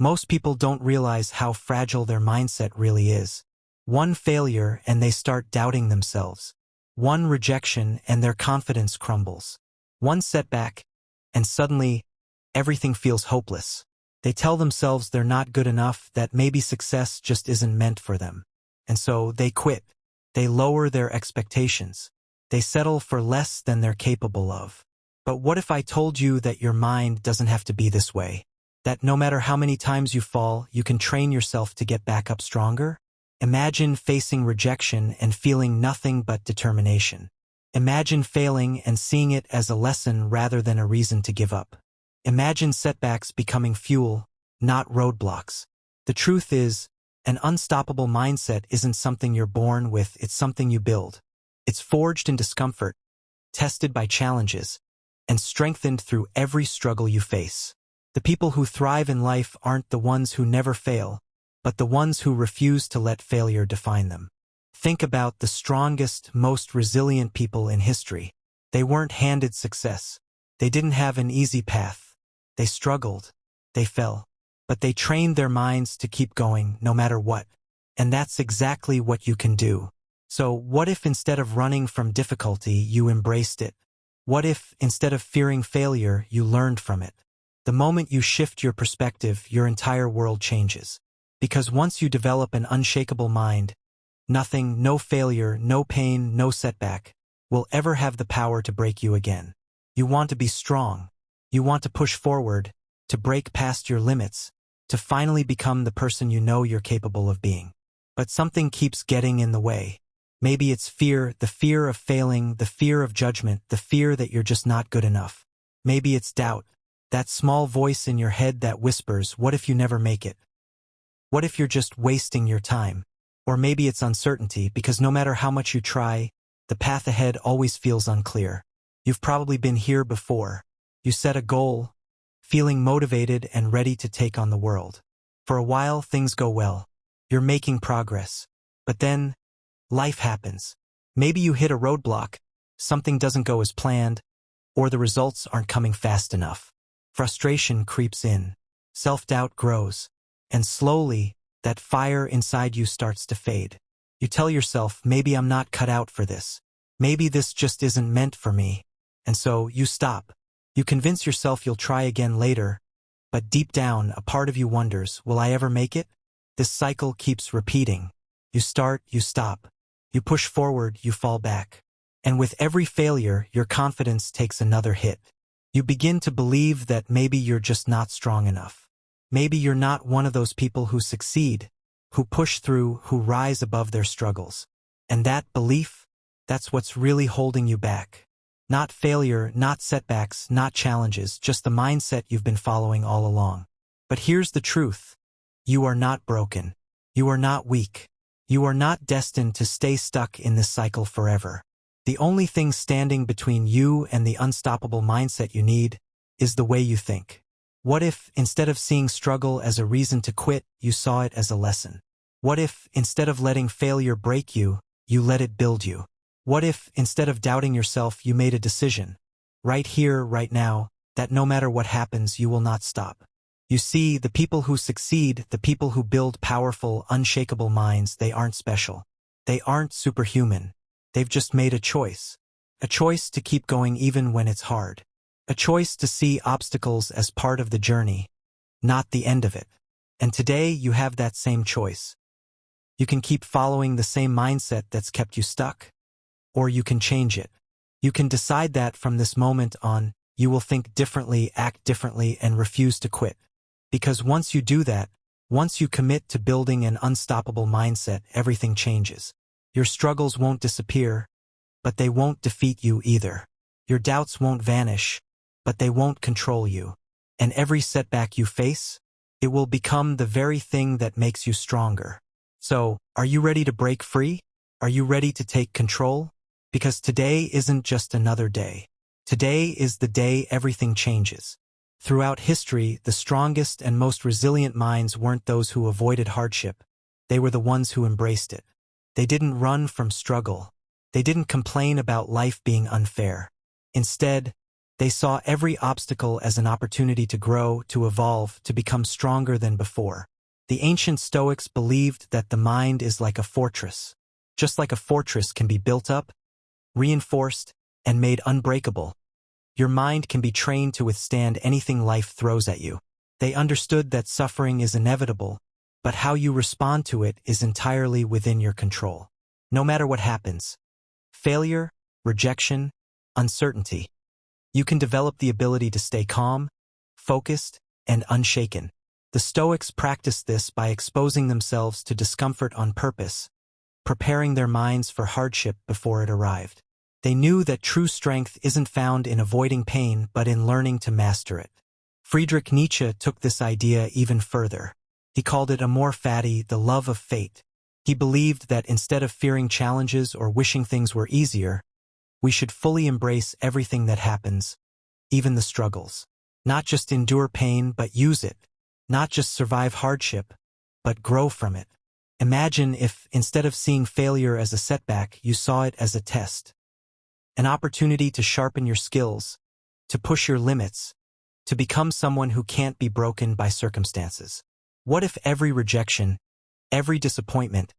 Most people don't realize how fragile their mindset really is. One failure and they start doubting themselves. One rejection and their confidence crumbles. One setback, and suddenly, everything feels hopeless. They tell themselves they're not good enough, that maybe success just isn't meant for them. And so they quit. They lower their expectations. They settle for less than they're capable of. But what if I told you that your mind doesn't have to be this way? That no matter how many times you fall, you can train yourself to get back up stronger? Imagine facing rejection and feeling nothing but determination. Imagine failing and seeing it as a lesson rather than a reason to give up. Imagine setbacks becoming fuel, not roadblocks. The truth is, an unstoppable mindset isn't something you're born with, it's something you build. It's forged in discomfort, tested by challenges, and strengthened through every struggle you face. The people who thrive in life aren't the ones who never fail, but the ones who refuse to let failure define them. Think about the strongest, most resilient people in history. They weren't handed success. They didn't have an easy path. They struggled. They fell. But they trained their minds to keep going no matter what. And that's exactly what you can do. So what if instead of running from difficulty, you embraced it? What if instead of fearing failure, you learned from it? The moment you shift your perspective, your entire world changes. Because once you develop an unshakable mind, nothing, no failure, no pain, no setback, will ever have the power to break you again. You want to be strong. You want to push forward, to break past your limits, to finally become the person you know you're capable of being. But something keeps getting in the way. Maybe it's fear, the fear of failing, the fear of judgment, the fear that you're just not good enough. Maybe it's doubt, that small voice in your head that whispers, what if you never make it? What if you're just wasting your time? Or maybe it's uncertainty, because no matter how much you try, the path ahead always feels unclear. You've probably been here before. You set a goal, feeling motivated and ready to take on the world. For a while, things go well. You're making progress. But then, life happens. Maybe you hit a roadblock, something doesn't go as planned, or the results aren't coming fast enough. Frustration creeps in. Self-doubt grows. And slowly, that fire inside you starts to fade. You tell yourself, maybe I'm not cut out for this. Maybe this just isn't meant for me. And so, you stop. You convince yourself you'll try again later, but deep down, a part of you wonders, will I ever make it? This cycle keeps repeating. You start, you stop. You push forward, you fall back. And with every failure, your confidence takes another hit. You begin to believe that maybe you're just not strong enough. Maybe you're not one of those people who succeed, who push through, who rise above their struggles. And that belief, that's what's really holding you back. Not failure, not setbacks, not challenges, just the mindset you've been following all along. But here's the truth. You are not broken. You are not weak. You are not destined to stay stuck in this cycle forever. The only thing standing between you and the unstoppable mindset you need is the way you think. What if, instead of seeing struggle as a reason to quit, you saw it as a lesson? What if, instead of letting failure break you, you let it build you? What if, instead of doubting yourself, you made a decision, right here, right now, that no matter what happens, you will not stop? You see, the people who succeed, the people who build powerful, unshakable minds, they aren't special. They aren't superhuman. They've just made a choice. A choice to keep going even when it's hard. A choice to see obstacles as part of the journey, not the end of it. And today, you have that same choice. You can keep following the same mindset that's kept you stuck, or you can change it. You can decide that from this moment on, you will think differently, act differently, and refuse to quit. Because once you do that, once you commit to building an unstoppable mindset, everything changes. Your struggles won't disappear, but they won't defeat you either. Your doubts won't vanish, but they won't control you. And every setback you face, it will become the very thing that makes you stronger. So, are you ready to break free? Are you ready to take control? Because today isn't just another day. Today is the day everything changes. Throughout history, the strongest and most resilient minds weren't those who avoided hardship. They were the ones who embraced it. They didn't run from struggle. They didn't complain about life being unfair. Instead, They saw every obstacle as an opportunity to grow, to evolve, to become stronger than before. The ancient Stoics believed that the mind is like a fortress. Just like a fortress can be built up, reinforced, and made unbreakable, your mind can be trained to withstand anything life throws at you. They understood that suffering is inevitable, but how you respond to it is entirely within your control. No matter what happens, failure, rejection, uncertainty, you can develop the ability to stay calm, focused, and unshaken. The Stoics practiced this by exposing themselves to discomfort on purpose, preparing their minds for hardship before it arrived. They knew that true strength isn't found in avoiding pain but in learning to master it. Friedrich Nietzsche took this idea even further. He called it Amor, Fati, the love of fate. He believed that instead of fearing challenges or wishing things were easier, we should fully embrace everything that happens, even the struggles. Not just endure pain, but use it. Not just survive hardship, but grow from it. Imagine if, instead of seeing failure as a setback, you saw it as a test. An opportunity to sharpen your skills, to push your limits, to become someone who can't be broken by circumstances. What if every rejection, every disappointment,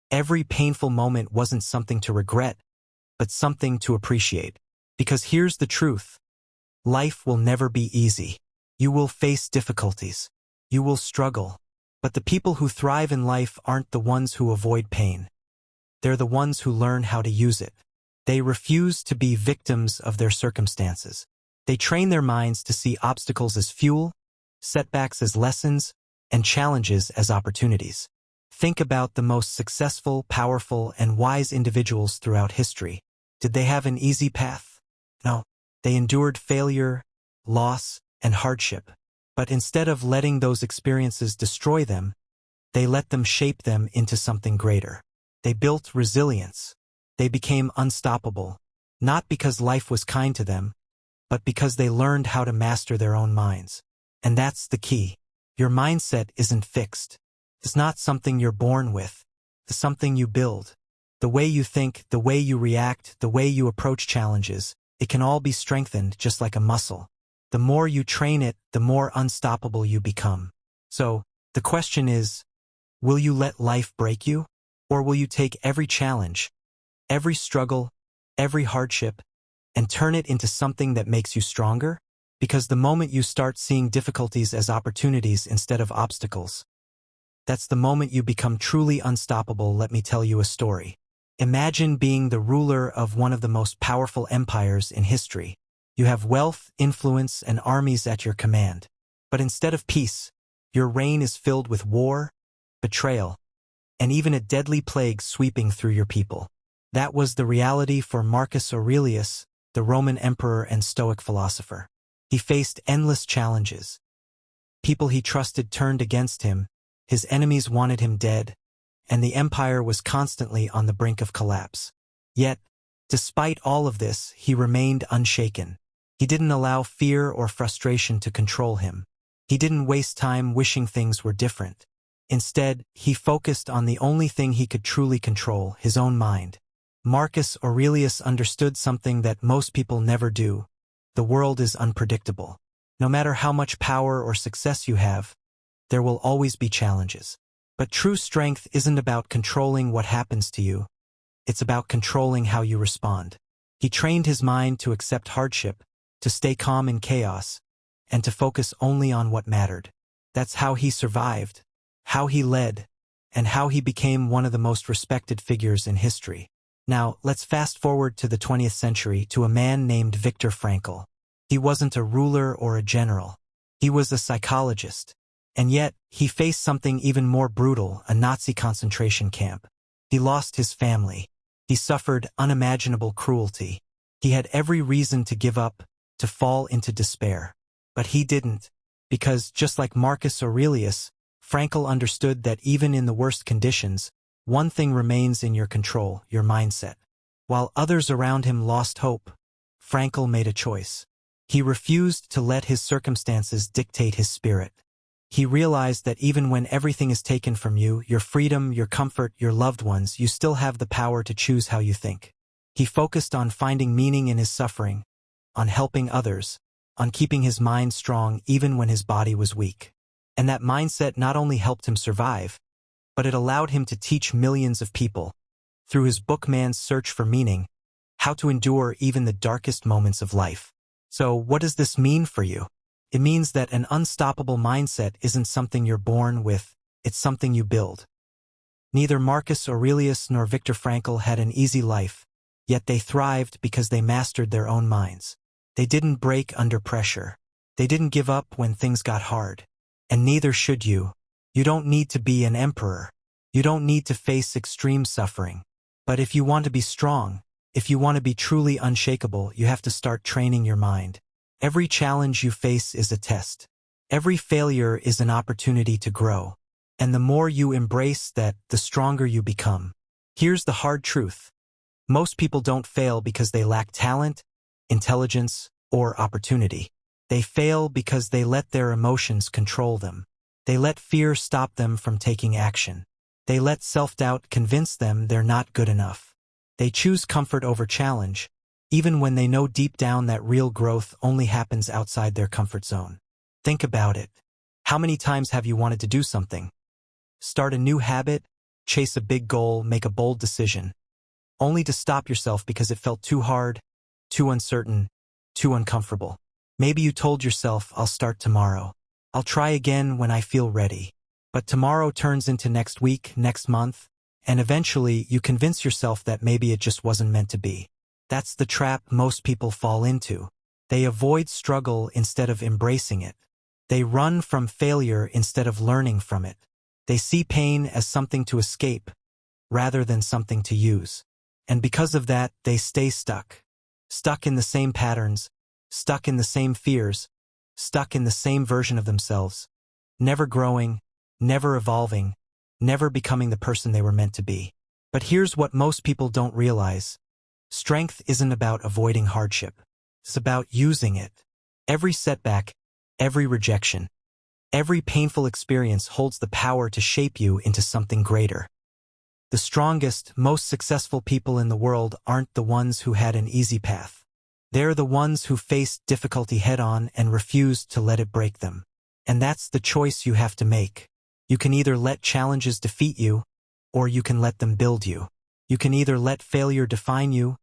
every painful moment wasn't something to regret, but something to appreciate? Because here's the truth. Life will never be easy. You will face difficulties. You will struggle. But the people who thrive in life aren't the ones who avoid pain. They're the ones who learn how to use it. They refuse to be victims of their circumstances. They train their minds to see obstacles as fuel, setbacks as lessons, and challenges as opportunities. Think about the most successful, powerful, and wise individuals throughout history. Did they have an easy path? No. They endured failure, loss, and hardship. But instead of letting those experiences destroy them, they let them shape them into something greater. They built resilience. They became unstoppable, not because life was kind to them, but because they learned how to master their own minds. And that's the key. Your mindset isn't fixed. It's not something you're born with. It's something you build. The way you think, the way you react, the way you approach challenges, it can all be strengthened just like a muscle. The more you train it, the more unstoppable you become. So, the question is, will you let life break you? Or will you take every challenge, every struggle, every hardship, and turn it into something that makes you stronger? Because the moment you start seeing difficulties as opportunities instead of obstacles, that's the moment you become truly unstoppable. Let me tell you a story. Imagine being the ruler of one of the most powerful empires in history. You have wealth, influence, and armies at your command. But instead of peace, your reign is filled with war, betrayal, and even a deadly plague sweeping through your people. That was the reality for Marcus Aurelius, the Roman emperor and Stoic philosopher. He faced endless challenges. People he trusted turned against him, his enemies wanted him dead, and the empire was constantly on the brink of collapse. Yet, despite all of this, he remained unshaken. He didn't allow fear or frustration to control him. He didn't waste time wishing things were different. Instead, he focused on the only thing he could truly control, his own mind. Marcus Aurelius understood something that most people never do. The world is unpredictable. No matter how much power or success you have, there will always be challenges. But true strength isn't about controlling what happens to you. It's about controlling how you respond. He trained his mind to accept hardship, to stay calm in chaos, and to focus only on what mattered. That's how he survived, how he led, and how he became one of the most respected figures in history. Now, let's fast forward to the 20th century to a man named Viktor Frankl. He wasn't a ruler or a general. He was a psychologist. And yet, he faced something even more brutal, a Nazi concentration camp. He lost his family. He suffered unimaginable cruelty. He had every reason to give up, to fall into despair. But he didn't, because just like Marcus Aurelius, Frankl understood that even in the worst conditions, one thing remains in your control, your mindset. While others around him lost hope, Frankl made a choice. He refused to let his circumstances dictate his spirit. He realized that even when everything is taken from you, your freedom, your comfort, your loved ones, you still have the power to choose how you think. He focused on finding meaning in his suffering, on helping others, on keeping his mind strong even when his body was weak. And that mindset not only helped him survive, but it allowed him to teach millions of people, through his book Man's Search for Meaning, how to endure even the darkest moments of life. So what does this mean for you? It means that an unstoppable mindset isn't something you're born with, it's something you build. Neither Marcus Aurelius nor Viktor Frankl had an easy life, yet they thrived because they mastered their own minds. They didn't break under pressure. They didn't give up when things got hard. And neither should you. You don't need to be an emperor. You don't need to face extreme suffering. But if you want to be strong, if you want to be truly unshakable, you have to start training your mind. Every challenge you face is a test. Every failure is an opportunity to grow. And the more you embrace that, the stronger you become. Here's the hard truth. Most people don't fail because they lack talent, intelligence, or opportunity. They fail because they let their emotions control them. They let fear stop them from taking action. They let self-doubt convince them they're not good enough. They choose comfort over challenge, even when they know deep down that real growth only happens outside their comfort zone. Think about it. How many times have you wanted to do something? Start a new habit, chase a big goal, make a bold decision, only to stop yourself because it felt too hard, too uncertain, too uncomfortable. Maybe you told yourself, I'll start tomorrow. I'll try again when I feel ready. But tomorrow turns into next week, next month, and eventually you convince yourself that maybe it just wasn't meant to be. That's the trap most people fall into. They avoid struggle instead of embracing it. They run from failure instead of learning from it. They see pain as something to escape, rather than something to use. And because of that, they stay stuck. Stuck in the same patterns, stuck in the same fears, stuck in the same version of themselves, never growing, never evolving, never becoming the person they were meant to be. But here's what most people don't realize. Strength isn't about avoiding hardship. It's about using it. Every setback, every rejection, every painful experience holds the power to shape you into something greater. The strongest, most successful people in the world aren't the ones who had an easy path. They're the ones who faced difficulty head-on and refused to let it break them. And that's the choice you have to make. You can either let challenges defeat you, or you can let them build you. You can either let failure define you,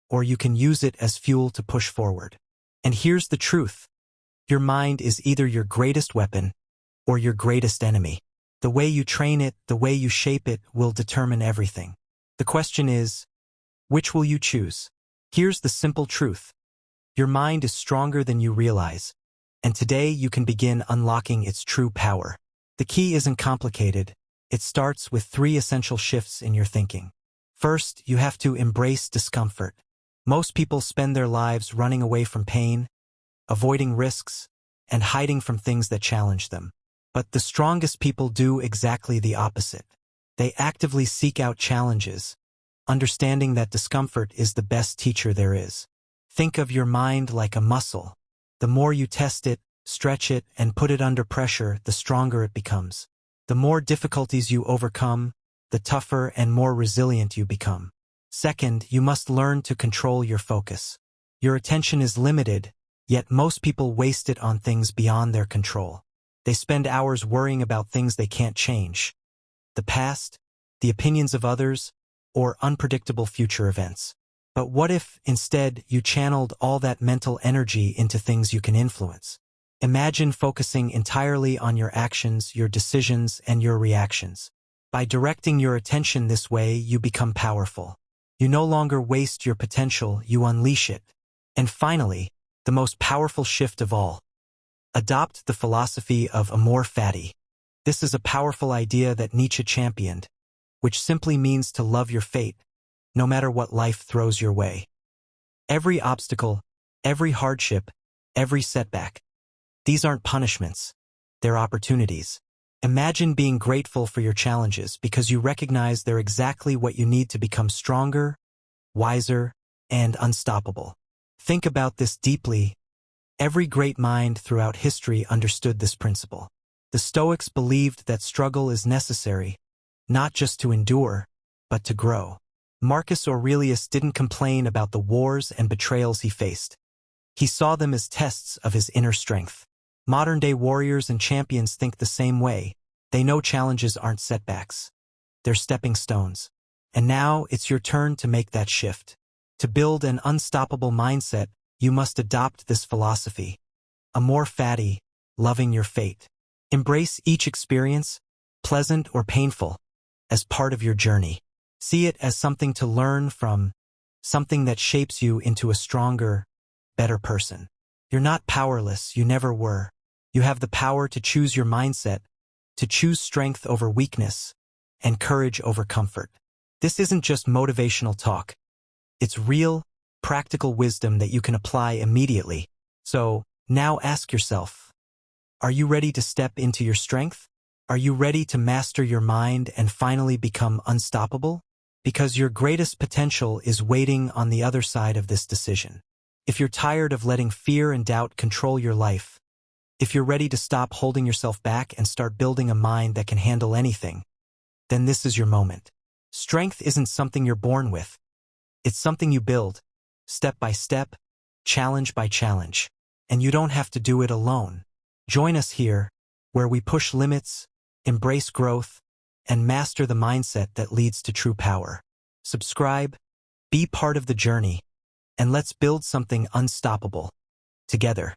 or you can use it as fuel to push forward. And here's the truth. Your mind is either your greatest weapon or your greatest enemy. The way you train it, the way you shape it, will determine everything. The question is, which will you choose? Here's the simple truth. Your mind is stronger than you realize, and today you can begin unlocking its true power. The key isn't complicated. It starts with 3 essential shifts in your thinking. First, you have to embrace discomfort. Most people spend their lives running away from pain, avoiding risks, and hiding from things that challenge them. But the strongest people do exactly the opposite. They actively seek out challenges, understanding that discomfort is the best teacher there is. Think of your mind like a muscle. The more you test it, stretch it, and put it under pressure, the stronger it becomes. The more difficulties you overcome, the tougher and more resilient you become. Second, you must learn to control your focus. Your attention is limited, yet most people waste it on things beyond their control. They spend hours worrying about things they can't change. The past, the opinions of others, or unpredictable future events. But what if, instead, you channeled all that mental energy into things you can influence? Imagine focusing entirely on your actions, your decisions, and your reactions. By directing your attention this way, you become powerful. You no longer waste your potential, you unleash it. And finally, the most powerful shift of all. Adopt the philosophy of Amor, Fati. This is a powerful idea that Nietzsche championed, which simply means to love your fate, no matter what life throws your way. Every obstacle, every hardship, every setback. These aren't punishments. They're opportunities. Imagine being grateful for your challenges because you recognize they're exactly what you need to become stronger, wiser, and unstoppable. Think about this deeply. Every great mind throughout history understood this principle. The Stoics believed that struggle is necessary, not just to endure, but to grow. Marcus Aurelius didn't complain about the wars and betrayals he faced. He saw them as tests of his inner strength. Modern-day warriors and champions think the same way. They know challenges aren't setbacks. They're stepping stones. And now it's your turn to make that shift. To build an unstoppable mindset, you must adopt this philosophy. Amor Fati, loving your fate. Embrace each experience, pleasant or painful, as part of your journey. See it as something to learn from, something that shapes you into a stronger, better person. You're not powerless, you never were. You have the power to choose your mindset, to choose strength over weakness, and courage over comfort. This isn't just motivational talk. It's real, practical wisdom that you can apply immediately. So, now ask yourself, are you ready to step into your strength? Are you ready to master your mind and finally become unstoppable? Because your greatest potential is waiting on the other side of this decision. If you're tired of letting fear and doubt control your life, if you're ready to stop holding yourself back and start building a mind that can handle anything, then this is your moment. Strength isn't something you're born with. It's something you build, step by step, challenge by challenge. And you don't have to do it alone. Join us here, where we push limits, embrace growth, and master the mindset that leads to true power. Subscribe, be part of the journey, and let's build something unstoppable together.